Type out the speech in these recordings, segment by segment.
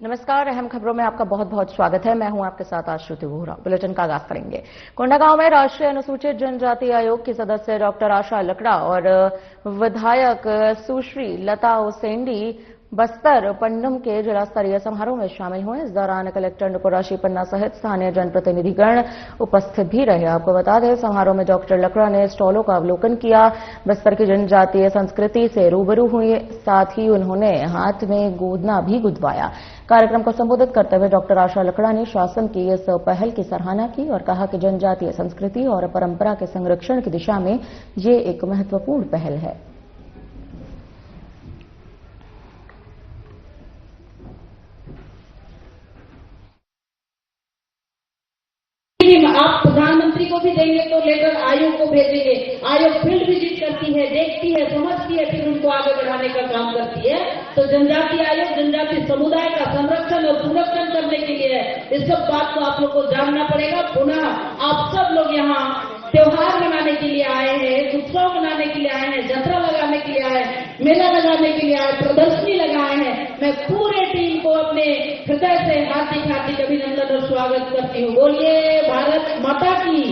नमस्कार। अहम खबरों में आपका बहुत बहुत स्वागत है। मैं हूं आपके साथ आश्रुति वोहरा। बुलेटिन का आगाज करेंगे। कोंडागांव में राष्ट्रीय अनुसूचित जनजाति आयोग की सदस्य डॉक्टर आशा लकड़ा और विधायक सुश्री लता उसेंडी बस्तर पंडम के जिला स्तरीय समारोह में शामिल हुए। इस दौरान कलेक्टर नुपुर पन्ना सहित स्थानीय जनप्रतिनिधिगण उपस्थित भी रहे। आपको बता दें, समारोह में डॉक्टर लकड़ा ने स्टॉलों का अवलोकन किया, बस्तर की जनजातीय संस्कृति से रूबरू हुए, साथ ही उन्होंने हाथ में गोदना भी गुदवाया। कार्यक्रम को संबोधित करते हुए डॉक्टर आशा लकड़ा ने शासन की इस पहल की सराहना की और कहा कि जनजातीय संस्कृति और परंपरा के संरक्षण की दिशा में ये एक महत्वपूर्ण पहल है। आप प्रधानमंत्री को भी देंगे तो लेकर आयोग को भेजेंगे। आयोग फील्ड विजिट करती है, देखती है, समझती है, फिर उनको आगे बढ़ाने का काम करती है। तो जनजातीय आयोग जनजातीय समुदाय का संरक्षण और संरक्षण करने के लिए है। इस सब बात को आप लोग को जानना पड़ेगा। पुनः आप सब लोग यहाँ त्योहार मनाने के लिए आए हैं, उत्सव मनाने के लिए आए हैं, यात्रा लगाने के लिए आए हैं, मेला लगाने के लिए आए, प्रदर्शनी लगाए हैं। मैं पूरे टीम को अपने हृदय से हार्दिक हार्दिक अभिनंदन और स्वागत करती हूँ। बोलिए भारत माता की।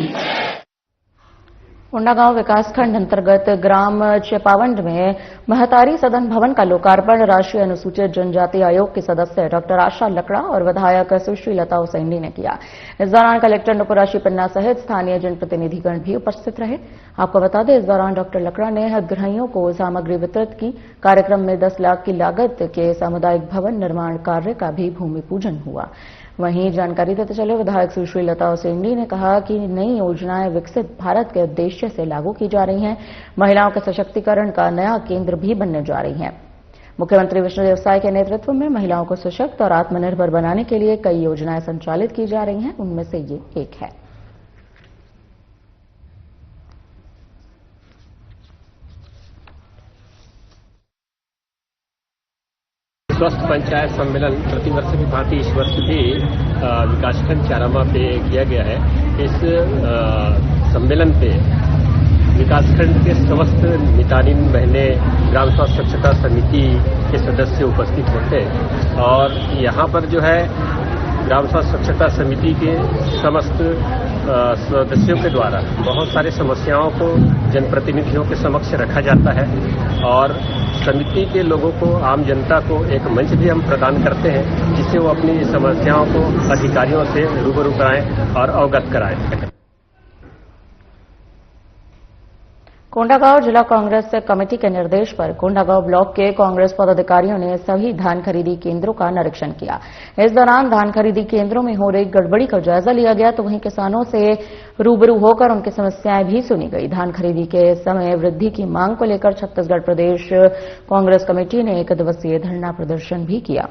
कोंडागांव विकासखंड अंतर्गत ग्राम चेपावंड में महतारी सदन भवन का लोकार्पण राष्ट्रीय अनुसूचित जनजाति आयोग के सदस्य डॉक्टर आशा लकड़ा और विधायक सुश्री लता उसेंडी ने किया। इस दौरान कलेक्टर नुपुर पन्ना सहित स्थानीय जनप्रतिनिधिगण भी उपस्थित रहे। आपको बता दें, इस दौरान डॉक्टर लकड़ा ने हितग्राहियों को सामग्री वितरित की। कार्यक्रम में 10 लाख की लागत के सामुदायिक भवन निर्माण कार्य का भी भूमि पूजन हुआ। वहीं जानकारी देते चले विधायक सुश्री लता उसेंडी ने कहा कि नई योजनाएं विकसित भारत के उद्देश्य से लागू की जा रही हैं। महिलाओं के सशक्तिकरण का नया केंद्र भी बनने जा रही हैं। मुख्यमंत्री विष्णुदेव साय के नेतृत्व में महिलाओं को सशक्त और आत्मनिर्भर बनाने के लिए कई योजनाएं संचालित की जा रही हैं। उनमें से ये एक है। स्वस्थ पंचायत सम्मेलन प्रतिवर्ष की भांति इस वर्ष भी विकासखंड चारामा पे किया गया है। इस सम्मेलन पे विकासखंड के समस्त मितानिन बहने ग्राम स्वास्थ्य स्वच्छता समिति के सदस्य उपस्थित होते हैं और यहाँ पर जो है ग्राम स्वास्थ्य स्वच्छता समिति के समस्त सदस्यों के द्वारा बहुत सारी समस्याओं को जनप्रतिनिधियों के समक्ष रखा जाता है और समिति के लोगों को, आम जनता को एक मंच भी हम प्रदान करते हैं जिससे वो अपनी समस्याओं को अधिकारियों से रूबरू कराएं और अवगत कराएं। कोंडागांव जिला कांग्रेस कमेटी के निर्देश पर कोंडागांव ब्लॉक के कांग्रेस पदाधिकारियों ने सभी धान खरीदी केंद्रों का निरीक्षण किया। इस दौरान धान खरीदी केंद्रों में हो रही गड़बड़ी का जायजा लिया गया, तो वहीं किसानों से रूबरू होकर उनकी समस्याएं भी सुनी गई। धान खरीदी के समय वृद्धि की मांग को लेकर छत्तीसगढ़ प्रदेश कांग्रेस कमेटी ने 1 दिवसीय धरना प्रदर्शन भी किया।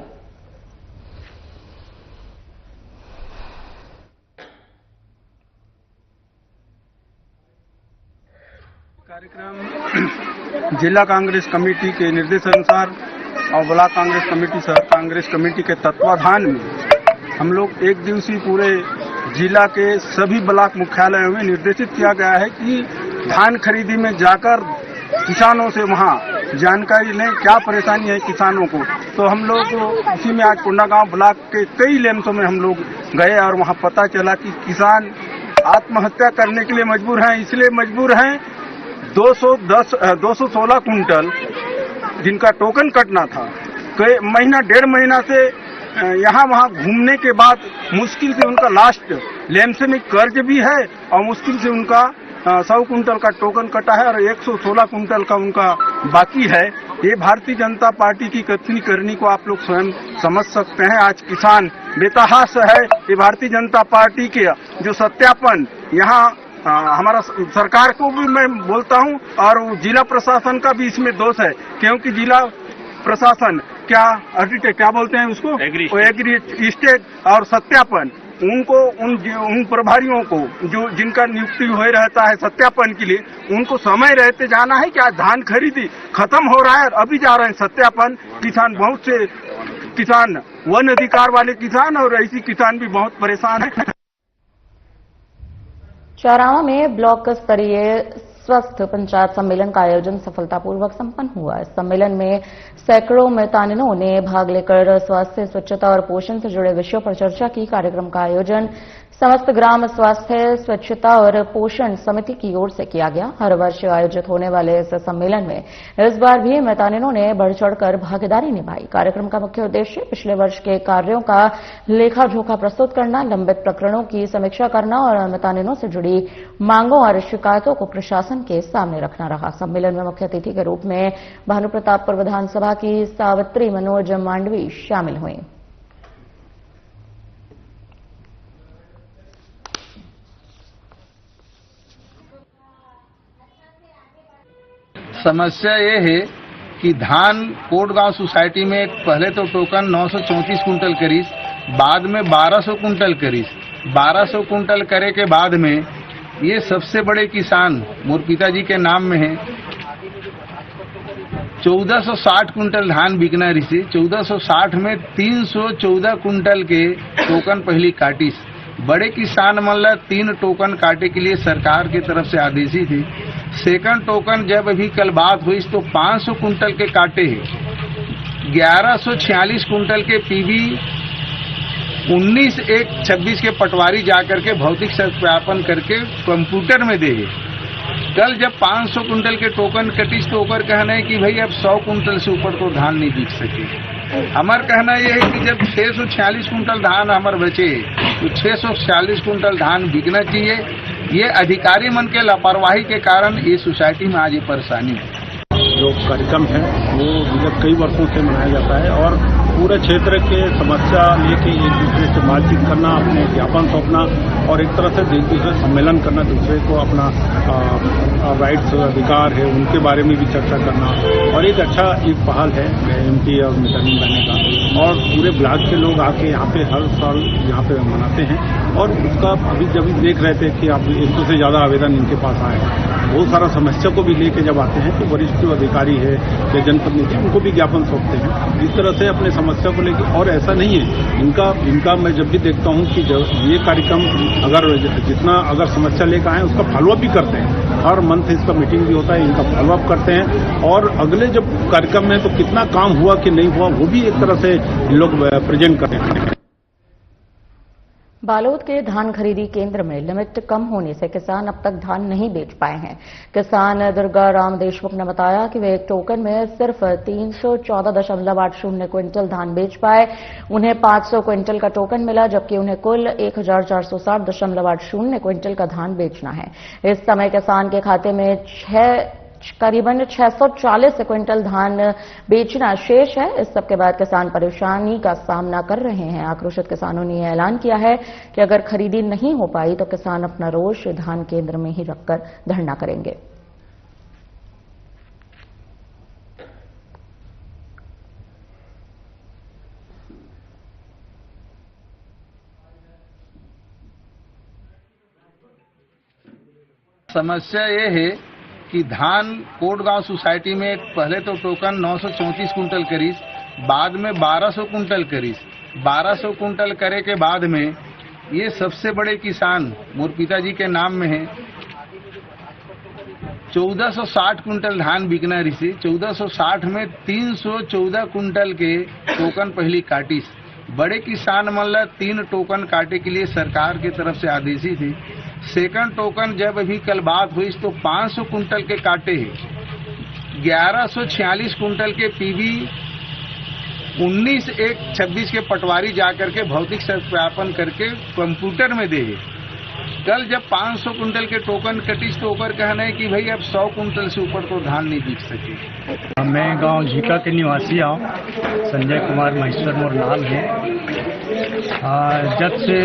कार्यक्रम जिला कांग्रेस कमेटी के निर्देशानुसार और ब्लॉक कांग्रेस कमेटी सह कांग्रेस कमेटी के तत्वाधान में हम लोग 1 दिवसीय पूरे जिला के सभी ब्लॉक मुख्यालयों में निर्देशित किया गया है कि धान खरीदी में जाकर किसानों से वहां जानकारी लें, क्या परेशानी है किसानों को। तो हम लोग इसी में आज कोंडागांव ब्लॉक के कई लैंप्सों में हम लोग गए और वहां पता चला कि किसान आत्महत्या करने के लिए मजबूर हैं। इसलिए मजबूर हैं 216 कुंटल जिनका टोकन कटना था, कई महीना 1.5 महीना से यहाँ वहाँ घूमने के बाद मुश्किल से उनका लास्ट लैंप्स में कर्ज भी है और मुश्किल से उनका 100 कुंटल का टोकन कटा है और 116 कुंटल का उनका बाकी है। ये भारतीय जनता पार्टी की कथनी करनी को आप लोग स्वयं समझ सकते हैं। आज किसान बेतहाश है। ये भारतीय जनता पार्टी के जो सत्यापन यहाँ हमारा सरकार को भी मैं बोलता हूं और जिला प्रशासन का भी इसमें दोष है, क्योंकि जिला प्रशासन क्या बोलते हैं उसको, एग्री स्टेट और सत्यापन उनको उन प्रभारियों को जो जिनका नियुक्ति हो रहता है सत्यापन के लिए, उनको समय रहते जाना है कि आज धान खरीदी खत्म हो रहा है और अभी जा रहे हैं सत्यापन। किसान बहुत से किसान वन अधिकार वाले किसान और ऐसी किसान भी बहुत परेशान है। चारामा में ब्लॉक स्तरीय स्वस्थ पंचायत सम्मेलन का आयोजन सफलतापूर्वक संपन्न हुआ। इस सम्मेलन में सैकड़ों मितानिनों ने भाग लेकर स्वास्थ्य, स्वच्छता और पोषण से जुड़े विषयों पर चर्चा की। कार्यक्रम का आयोजन समस्त ग्राम स्वास्थ्य, स्वच्छता और पोषण समिति की ओर से किया गया। हर वर्ष आयोजित होने वाले इस सम्मेलन में इस बार भी मितानिनों ने बढ़ चढ़कर भागीदारी निभाई। कार्यक्रम का मुख्य उद्देश्य पिछले वर्ष के कार्यों का लेखा जोखा प्रस्तुत करना, लंबित प्रकरणों की समीक्षा करना और मितानिनों से जुड़ी मांगों और शिकायतों को प्रशासन के सामने रखना रहा। सम्मेलन में मुख्य अतिथि के रूप में भानुप्रतापपुर विधानसभा की सावित्री मनोज मांडवी शामिल हुई। समस्या ये है कि धान कोटगांव सोसाइटी में पहले तो टोकन 934 कुंटल करीस, बाद में 1200 कुंटल करीस। 1200 कुंटल करे के बाद में ये सबसे बड़े किसान मोर पिताजी के नाम में है। 1460 कुंटल धान बिकना रही। 1460 में 314 कुंटल के टोकन पहली काटिस। बड़े किसान मतलब 3 टोकन काटे के लिए सरकार की तरफ से आदेशी थी। सेकंड टोकन जब अभी कल बात हुई तो 500 कुंटल के काटे हैं। 1146 कुंटल के पीबी 19/1/26 के पटवारी जाकर के भौतिक सत्यापन करके कंप्यूटर में दे। कल जब 500 कुंटल के टोकन कटिस तो ओकर कहना है कि भाई अब 100 कुंटल से ऊपर तो धान नहीं बिक सके। हमार कहना यह है कि जब 646 कुंटल धान हमारे बचे तो 646 कुंटल धान बिकना चाहिए। ये अधिकारी मन के लापरवाही के कारण ये सोसाइटी में आज ये परेशानी है। जो कार्यक्रम है वो विगत कई वर्षों से मनाया जाता है और पूरे क्षेत्र के समस्या लेके एक दूसरे से बातचीत करना, अपने ज्ञापन सौंपना और एक तरह से एक दूसरे सम्मेलन करना, दूसरे को अपना राइट्स अधिकार है उनके बारे में भी चर्चा करना और एक अच्छा एक पहल है एमपी और मितानिन लाने का। और पूरे ब्लॉक के लोग आके यहाँ पे हर साल यहाँ पे मनाते हैं और उसका अभी जब देख रहे थे कि अब 100 से ज़्यादा आवेदन इनके पास आए हैं। बहुत सारा समस्या को भी लेके जब आते हैं तो वरिष्ठ अधिकारी है या जनप्रतिनिधि उनको भी ज्ञापन सौंपते हैं। इस तरह से अपने समस्या को लेके। और ऐसा नहीं है इनका मैं जब भी देखता हूँ कि जब ये कार्यक्रम अगर समस्या लेकर आए उसका फॉलोअप भी करते हैं। हर मंथ इसका मीटिंग भी होता है, इनका फॉलोअप करते हैं और अगले जब कार्यक्रम में तो कितना काम हुआ कि नहीं हुआ वो भी एक तरह से लोग प्रेजेंट करते हैं। बालोद के धान खरीदी केंद्र में लिमिट कम होने से किसान अब तक धान नहीं बेच पाए हैं। किसान दुर्गा राम देशमुख ने बताया कि वे एक टोकन में सिर्फ 314.80 क्विंटल धान बेच पाए। उन्हें 500 क्विंटल का टोकन मिला, जबकि उन्हें कुल 1460.80 क्विंटल का धान बेचना है। इस समय किसान के खाते में करीबन 640 क्विंटल धान बेचना शेष है। इस सब के बाद किसान परेशानी का सामना कर रहे हैं। आक्रोशित किसानों ने यह ऐलान किया है कि अगर खरीदी नहीं हो पाई तो किसान अपना रोष धान केंद्र में ही रखकर धरना करेंगे। समस्या ये है कि धान कोटगांव सोसाइटी में पहले तो टोकन 934 कुंटल करीस, बाद में 1200 कुंटल करीस। 1200 कुंटल करे के बाद में ये सबसे बड़े किसान मोर पिताजी के नाम में है। 1460 कुंटल धान बिकना रही। 1460 में 314 कुंटल के टोकन पहली काटिस। बड़े किसान मतलब 3 टोकन काटे के लिए सरकार की तरफ से आदेशी थी। सेकंड टोकन जब अभी कल बात हुई तो 500 कुंटल के काटे हैं। 1146 कुंटल के पीबी 19/1/26 के पटवारी जाकर के भौतिक सत्यापन करके कंप्यूटर में दे। कल जब 500 कुंटल के टोकन कटिस तो ओकर कहना है कि भाई अब 100 कुंटल से ऊपर तो धान नहीं बिक सके। मैं गांव झीका के निवासी हूँ। संजय कुमार महेश्वर मोर नाम है। जब से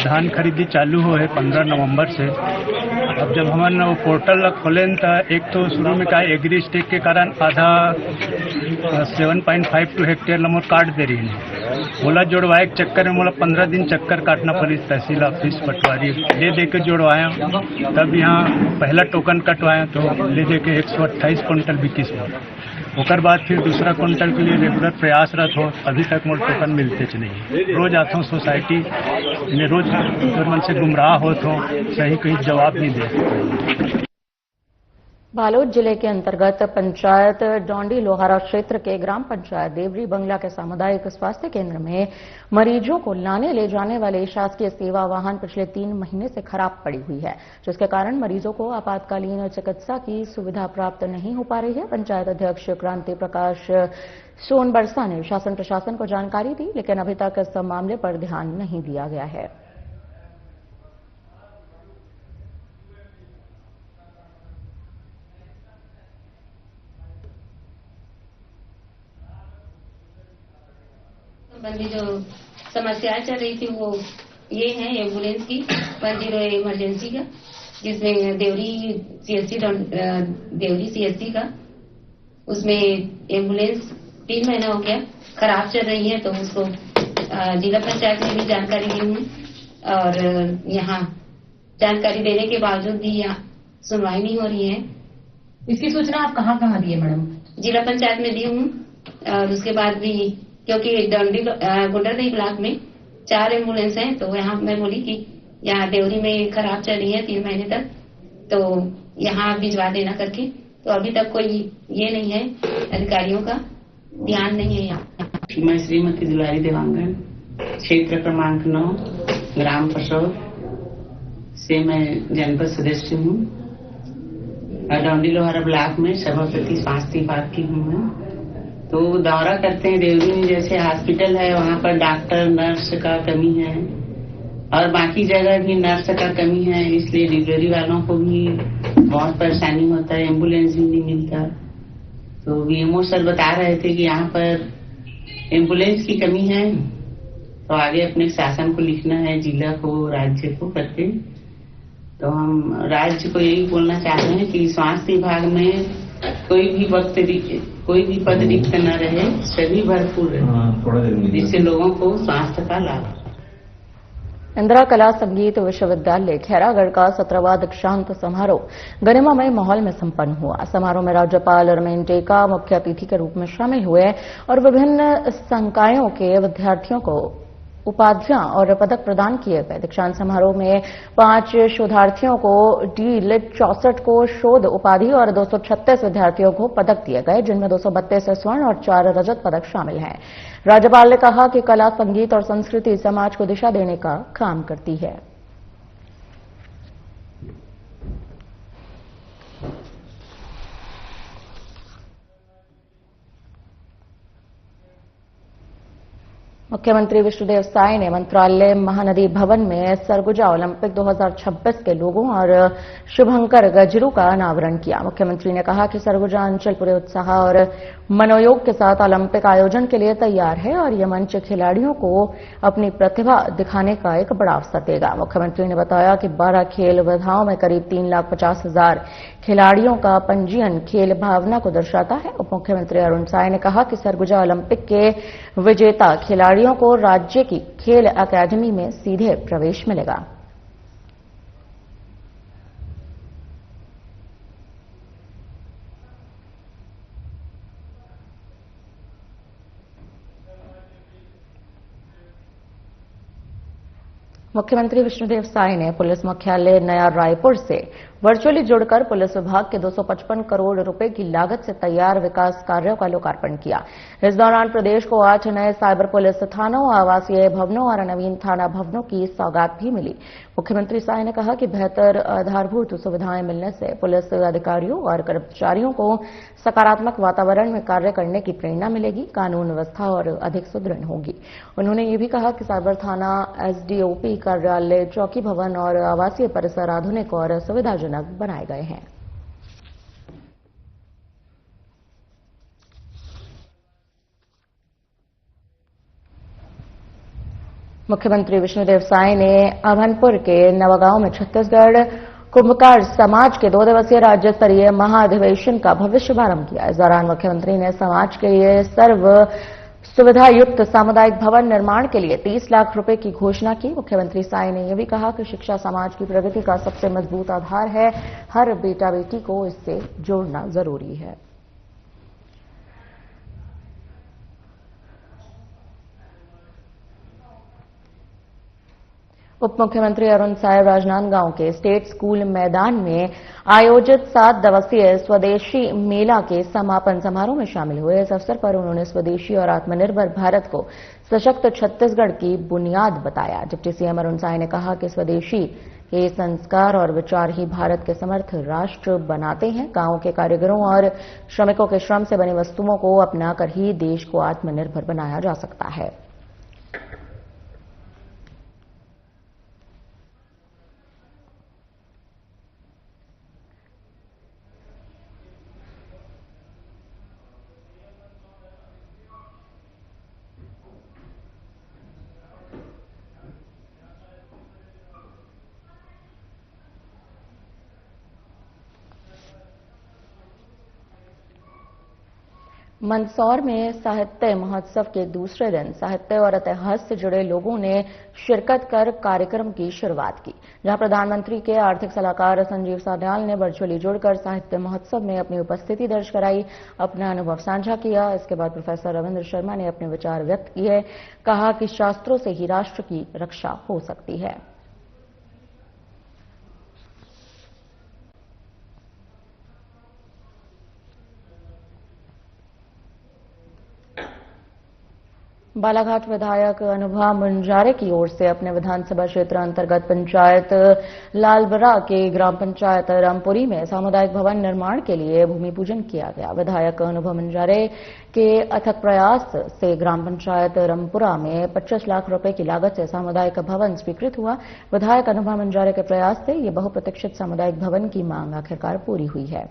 धान खरीदी चालू हो है 15 नवंबर से, अब जब हमन वो पोर्टल खोलें तो एक तो शुरू में का एग्री स्टेक के कारण आधा 7.52 हेक्टेयर मोर काट दे रही है। मोला जोड़वाए के चक्कर में मोला 15 दिन चक्कर काटना पड़ी तहसील ऑफिस पटवारी ले के जोड़वाया। तब यहाँ पहला टोकन कटवाया तो ले दे के 128 कुंटल बिकिस मोर। ओकर बाद फिर दूसरा कुंटल के लिए रेगुलर प्रयासरत हो, अभी तक मोर टोकन मिलते नहीं। रोज आता हूँ सोसाइटी में, रोज मन से गुमराह होता हूँ, सही कहीं जवाब नहीं दे। बालोद जिले के अंतर्गत पंचायत डोंडी लोहारा क्षेत्र के ग्राम पंचायत देवरी बंगला के सामुदायिक स्वास्थ्य केंद्र में मरीजों को लाने ले जाने वाले शासकीय सेवा वाहन पिछले 3 महीने से खराब पड़ी हुई है, जिसके कारण मरीजों को आपातकालीन चिकित्सा की सुविधा प्राप्त नहीं हो पा रही है। पंचायत अध्यक्ष क्रांति प्रकाश सोनबरसा ने शासन प्रशासन को जानकारी दी, लेकिन अभी तक इस मामले पर ध्यान नहीं दिया गया है। बंदी जो समस्याएं चल रही थी वो ये है एम्बुलेंस की 10 इमरजेंसी का, जिसमें देवरी सीएससी का, उसमें एम्बुलेंस 3 महीना हो गया खराब चल रही है। तो उसको जिला पंचायत में भी जानकारी दी हूँ और यहाँ जानकारी देने के बावजूद भी यहाँ सुनवाई नहीं हो रही है। इसकी सूचना आप कहाँ दी है मैडम? जिला पंचायत में दी हूँ और उसके बाद भी क्योंकि गुंडरदेही ब्लॉक में 4 एम्बुलेंस हैं, तो यहाँ मैं बोली कि यहाँ देवरी में खराब चल रही है 3 महीने तक, तो यहाँ भिजवा देना करके। तो अभी तक कोई ये नहीं है, अधिकारियों का ध्यान नहीं है यहाँ। मैं श्रीमती दुलारी देवांगन, क्षेत्र क्रमांक 9, ग्राम पशौर से मैं जनपद सदस्य हूँ। डोंडी लोहारा ब्लॉक में सभापति स्वास्थ्य विभाग की हूँ मैं। तो दौरा करते हैं देवरी में, जैसे हॉस्पिटल है वहाँ पर डॉक्टर नर्स का कमी है और बाकी जगह भी नर्स का कमी है, इसलिए डिलीवरी वालों को भी बहुत परेशानी होता है, एम्बुलेंस भी नहीं मिलता। तो वीएमओ सर बता रहे थे कि यहाँ पर एम्बुलेंस की कमी है, तो आगे अपने शासन को लिखना है, जिला को राज्य को करके। तो हम राज्य को यही बोलना चाहते हैं कि स्वास्थ्य विभाग में कोई भी पद रिक्त न रहे, सभी भरपूर रहे, जिससे लोगों को स्वास्थ्य का लाभ। इंदिरा कला संगीत विश्वविद्यालय खैरागढ़ का 17वां दीक्षांत समारोह गरिमामय माहौल में संपन्न हुआ। समारोह में राज्यपाल रमेन टेका मुख्य अतिथि के रूप में शामिल हुए और विभिन्न संकायों के विद्यार्थियों को उपाधियां और पदक प्रदान किए गए। दीक्षांत समारोह में 5 शोधार्थियों को डी.लिट, 64 को शोध उपाधि और 236 विद्यार्थियों को पदक दिए गए, जिनमें 232 स्वर्ण और 4 रजत पदक शामिल हैं। राज्यपाल ने कहा कि कला, संगीत और संस्कृति समाज को दिशा देने का काम करती है। मुख्यमंत्री विष्णुदेव साय ने मंत्रालय महानदी भवन में सरगुजा ओलंपिक 2026 के लोगों और शुभंकर गजरू का अनावरण किया। मुख्यमंत्री ने कहा कि सरगुजा अंचल पूरे उत्साह और मनोयोग के साथ ओलंपिक आयोजन के लिए तैयार है और यह मंच खिलाड़ियों को अपनी प्रतिभा दिखाने का एक बड़ा अवसर देगा। मुख्यमंत्री ने बताया कि 12 खेल विधाओं में करीब 3,50,000 खिलाड़ियों का पंजीयन खेल भावना को दर्शाता है। उप मुख्यमंत्री अरुण साय ने कहा कि सरगुजा ओलंपिक के विजेता खिलाड़ियों को राज्य की खेल अकादमी में सीधे प्रवेश मिलेगा। मुख्यमंत्री विष्णुदेव साय ने पुलिस मुख्यालय नया रायपुर से वर्चुअली जुड़कर पुलिस विभाग के 255 करोड़ रुपए की लागत से तैयार विकास कार्यों का लोकार्पण किया। इस दौरान प्रदेश को 8 नए साइबर पुलिस थानों, आवासीय भवनों और नवीन थाना भवनों की सौगात भी मिली। मुख्यमंत्री साय ने कहा कि बेहतर आधारभूत सुविधाएं मिलने से पुलिस अधिकारियों और कर्मचारियों को सकारात्मक वातावरण में कार्य करने की प्रेरणा मिलेगी, कानून व्यवस्था और अधिक सुदृढ़ होगी। उन्होंने ये भी कहा कि साइबर थाना, एसडीओपी कार्यालय, चौकी भवन और आवासीय परिसर आधुनिक और सुविधाजनक बनाए गए हैं। मुख्यमंत्री विष्णुदेव साय ने अभनपुर के नवागांव में छत्तीसगढ़ कुंभकार समाज के 2 दिवसीय राज्य स्तरीय महाधिवेशन का भव्य शुभारंभ किया। इस दौरान मुख्यमंत्री ने समाज के लिए सर्व सुविधा युक्त सामुदायिक भवन निर्माण के लिए 30 लाख रुपए की घोषणा की। मुख्यमंत्री साय ने यह भी कहा कि शिक्षा समाज की प्रगति का सबसे मजबूत आधार है, हर बेटा बेटी को इससे जोड़ना जरूरी है। उप मुख्यमंत्री अरुण साय राजनांदगांव के स्टेट स्कूल मैदान में आयोजित 7 दिवसीय स्वदेशी मेला के समापन समारोह में शामिल हुए। इस अवसर पर उन्होंने स्वदेशी और आत्मनिर्भर भारत को सशक्त छत्तीसगढ़ की बुनियाद बताया। डिप्टी सीएम अरुण साय ने कहा कि स्वदेशी के संस्कार और विचार ही भारत के समर्थ राष्ट्र बनाते हैं। गांव के कारीगरों और श्रमिकों के श्रम से बनी वस्तुओं को अपनाकर ही देश को आत्मनिर्भर बनाया जा सकता है। मंदसौर में साहित्य महोत्सव के दूसरे दिन साहित्य और इतिहास से जुड़े लोगों ने शिरकत कर कार्यक्रम की शुरुआत की, जहां प्रधानमंत्री के आर्थिक सलाहकार संजीव सान्याल ने वर्चुअली जुड़कर साहित्य महोत्सव में अपनी उपस्थिति दर्ज कराई, अपना अनुभव साझा किया। इसके बाद प्रोफेसर रविंद्र शर्मा ने अपने विचार व्यक्त किए, कहा कि शास्त्रों से ही राष्ट्र की रक्षा हो सकती है। बालाघाट विधायक अनुभा मुंजारे की ओर से अपने विधानसभा क्षेत्र अंतर्गत पंचायत लालबरा के ग्राम पंचायत रामपुरी में सामुदायिक भवन निर्माण के लिए भूमि पूजन किया गया। विधायक अनुभा मुंजारे के अथक प्रयास से ग्राम पंचायत रामपुरा में 25 लाख रुपए की लागत से सामुदायिक भवन स्वीकृत हुआ। विधायक अनुभा मुंजारे के प्रयास से ये बहुप्रतीक्षित सामुदायिक भवन की मांग आखिरकार पूरी हुई है।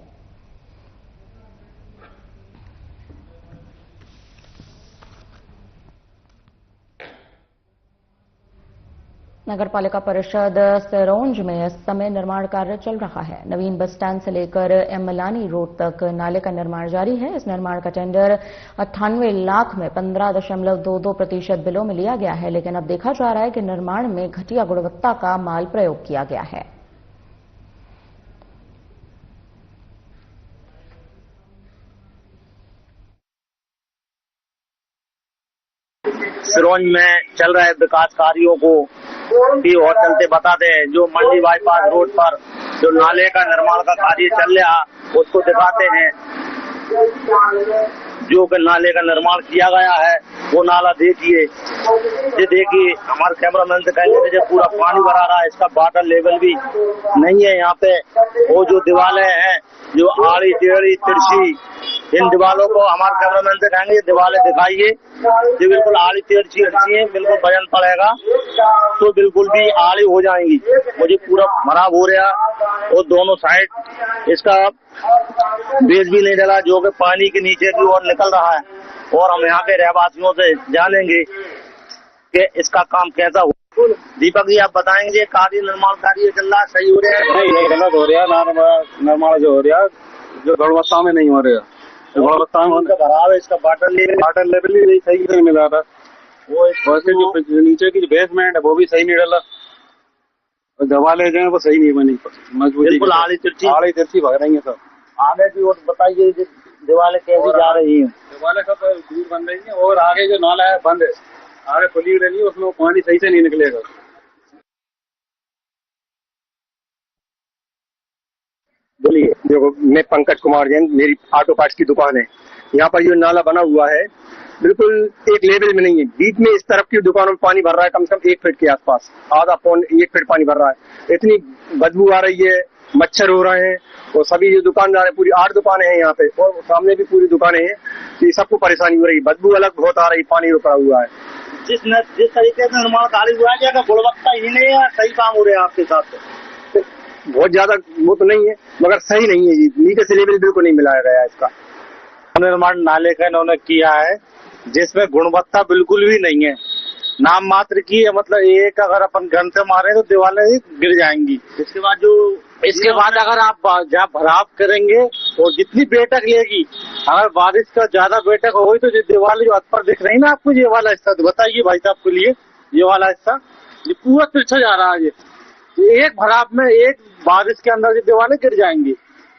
नगरपालिका परिषद सिरोंज में इस समय निर्माण कार्य चल रहा है। नवीन बस स्टैंड से लेकर एमलानी रोड तक नाले का निर्माण जारी है। इस निर्माण का टेंडर 98 लाख में 15.22% बिलों में लिया गया है, लेकिन अब देखा जा रहा है कि निर्माण में घटिया गुणवत्ता का माल प्रयोग किया गया है। सिरोंज में चल रहे विकास कार्यों को भी और चलते बताते हैं। जो मंडी बाईपास रोड पर जो नाले का निर्माण का कार्य चल रहा उसको दिखाते हैं। जो नाले का निर्माण किया गया है वो नाला देखिए, ये देखिए। हमारे कैमरामैन से कहेंगे जब पूरा पानी भरा रहा है, इसका वाटर लेवल भी नहीं है यहाँ पे। वो जो दीवारें हैं जो आड़ी टेढ़ी तिरछी, इन दीवारों को हमारे कैमरामैन से कहेंगे दीवारें दिखाइए, ये बिल्कुल आड़ी तिरछी है, बिल्कुल वजन पड़ेगा तो बिल्कुल भी आड़ी हो जाएंगी। मुझे पूरा खराब हो रहा और दोनों साइड इसका बेस भी नहीं डला, जो कि पानी के नीचे की ओर निकल रहा है। और हम यहाँ के रहवासियों से जानेंगे कि इसका काम कैसा हो। दीपक जी आप बताएंगे कार्य निर्माण कार्य चल रहा है, सही हो रहा है? नहीं गलत हो रहा है। निर्माण जो हो रहा है जो गुणवत्ता में नहीं हो रहा, गुणवत्ता में खराब है। इसका वाटर लेवल भी सही नहीं मिला रहा। वो वैसे जो नीचे की बेसमेंट है वो भी सही नहीं डला, दीवारें जो है वो सही नहीं बनी, मजबूती बिल्कुल आड़ी तिरछी भग रही है सब। आगे की ओर बताइए दीवारें कैसी जा रही हैं? दीवारें सब दूर बन रही है और आगे जो नाला है बंद है, आगे खुली रही है, उसमें पानी सही से नहीं निकलेगा। बोलिए। देखो मैं पंकज कुमार जैन, मेरी ऑटो पार्ट्स की दुकान है। यहाँ पर जो नाला बना हुआ है बिल्कुल एक लेवल में नहीं है। बीच में इस तरफ की दुकानों में पानी भर रहा है, कम से कम 1 फीट के आसपास, आधा पौन 1 फीट पानी भर रहा है। इतनी बदबू आ रही है, मच्छर हो रहे हैं और सभी जो दुकानदार है, पूरी 8 दुकानें हैं यहाँ पे और सामने भी पूरी दुकानें हैं, तो सबको परेशानी हो रही है। बदबू अलग बहुत आ रही, पानी रुका हुआ है। जिस तरीके से निर्माण कार्य हुआ है, क्या गुणवत्ता ही नहीं है, सही काम हो रहा है आपके साथ? तो बहुत ज्यादा वो तो नहीं है मगर सही नहीं है, नीचे से लेवल बिल्कुल नहीं मिलाया गया है इसका। निर्माण नाले का इन्होंने किया है जिसमें गुणवत्ता बिल्कुल भी नहीं है, नाम मात्र की है। मतलब एक अगर अपन गन से मारे तो दीवारें गिर जाएंगी। इसके बाद अगर आप जहाँ भराव करेंगे और जितनी बेटक लेगी, अगर बारिश का ज्यादा बेटक हो गई तो जो दीवार जो पर दिख रही ना आपको, ये वाला हिस्सा बताइए भाई साहब के लिए, ये वाला हिस्सा ये पूरा तिरछा जा रहा है। ये एक भराव में एक बारिश के अंदर ये दीवारें गिर जाएंगी।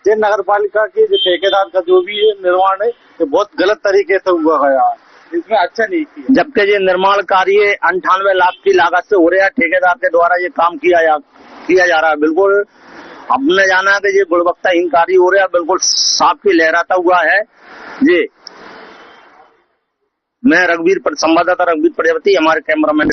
ये नगर पालिका के जो ठेकेदार का जो भी निर्माण है ये बहुत गलत तरीके से हुआ गया है। इसमें अच्छा नहीं किया। जबकि ये निर्माण कार्य 98 लाख की लागत से हो रहा है, ठेकेदार के द्वारा ये काम किया जा रहा है। बिल्कुल हमने जाना है कि ये गुणवत्ताहीन कार्य हो रहा है, बिल्कुल सांप की लहराता हुआ है। ये मैं संवाददाता रघुवीर प्रजापति, हमारे कैमरामैन।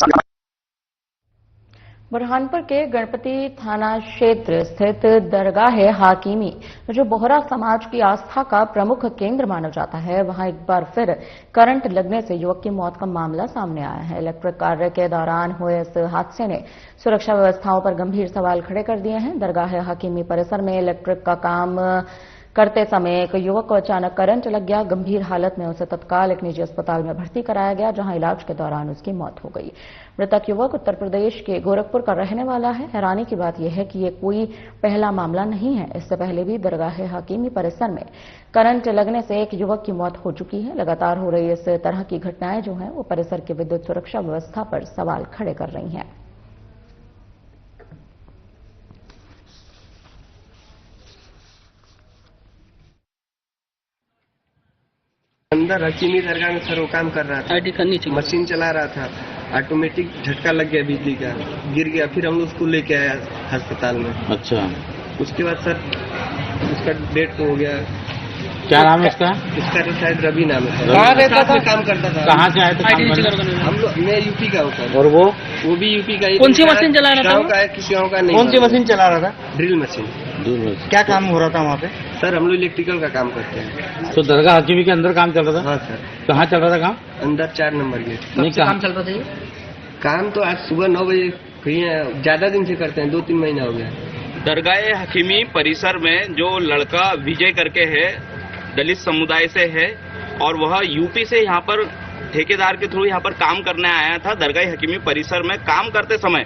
बुरहानपुर के गणपति थाना क्षेत्र स्थित दरगाह हाकिमी, जो बोहरा समाज की आस्था का प्रमुख केंद्र माना जाता है, वहां एक बार फिर करंट लगने से युवक की मौत का मामला सामने आया है। इलेक्ट्रिक कार्य के दौरान हुए इस हादसे ने सुरक्षा व्यवस्थाओं पर गंभीर सवाल खड़े कर दिए हैं। दरगाह हाकिमी परिसर में इलेक्ट्रिक का काम करते समय एक युवक को अचानक करंट लग गया। गंभीर हालत में उसे तत्काल एक निजी अस्पताल में भर्ती कराया गया, जहां इलाज के दौरान उसकी मौत हो गई। मृतक युवक उत्तर प्रदेश के गोरखपुर का रहने वाला है। हैरानी की बात यह है कि ये कोई पहला मामला नहीं है। इससे पहले भी दरगाह हाकिमी परिसर में करंट लगने से एक युवक की मौत हो चुकी है। लगातार हो रही इस तरह की घटनाएं जो हैं वो परिसर की विद्युत सुरक्षा व्यवस्था पर सवाल खड़े कर रही हैं। अंदर हकीमी दरगाह में सर वो काम कर रहा था, मशीन चला रहा था, ऑटोमेटिक झटका लग गया बिजली का, गिर गया। फिर हम उसको लेके आया अस्पताल में। अच्छा, उसके बाद सर उसका डेथ हो गया। क्या नाम है उसका? उसका तो शायद रवि नाम है। कहाँ रहता था? काम करता था। कहाँ से आए थे? हम लोग, मैं यूपी का होता। और वो भी यूपी का ही। कौन सी मशीन चला रहा था? गाँव का है, किसी गाँव का नहीं। कौन सी मशीन चला रहा था? Drill machine. क्या काम हो रहा था वहाँ पे? सर हम लोग इलेक्ट्रिकल का काम करते हैं। तो दरगाह हकीमी के अंदर काम चल रहा था? हाँ सर। कहाँ चल रहा था काम? अंदर 4 नंबर गेट। नहीं, काम चल रहा था ये? काम तो आज सुबह 9 बजे ज्यादा दिन से करते हैं, 2-3 महीना हो गया। दरगाह हकीमी परिसर में जो लड़का विजय करके है, दलित समुदाय से है, और वह यूपी से यहाँ पर ठेकेदार के थ्रू यहाँ पर काम करने आया था। दरगाह हकीमी परिसर में काम करते समय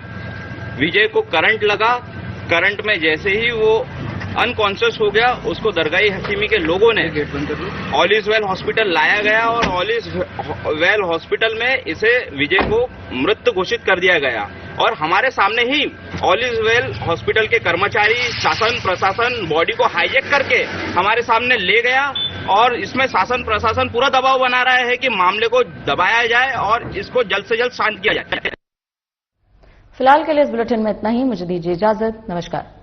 विजय को करंट लगा। करंट में जैसे ही वो अनकॉन्शियस हो गया, उसको दरगाह हकीमी के लोगों ने ऑल इज वेल हॉस्पिटल लाया गया, और ऑल इज वेल हॉस्पिटल में इसे विजय को मृत घोषित कर दिया गया। और हमारे सामने ही ऑल इज वेल हॉस्पिटल के कर्मचारी, शासन प्रशासन बॉडी को हाईजैक करके हमारे सामने ले गया, और इसमें शासन प्रशासन पूरा दबाव बना रहा है कि मामले को दबाया जाए और इसको जल्द से जल्द शांत किया जाए। फिलहाल के लिए इस बुलेटिन में इतना ही। मुझे दीजिए इजाजत। नमस्कार।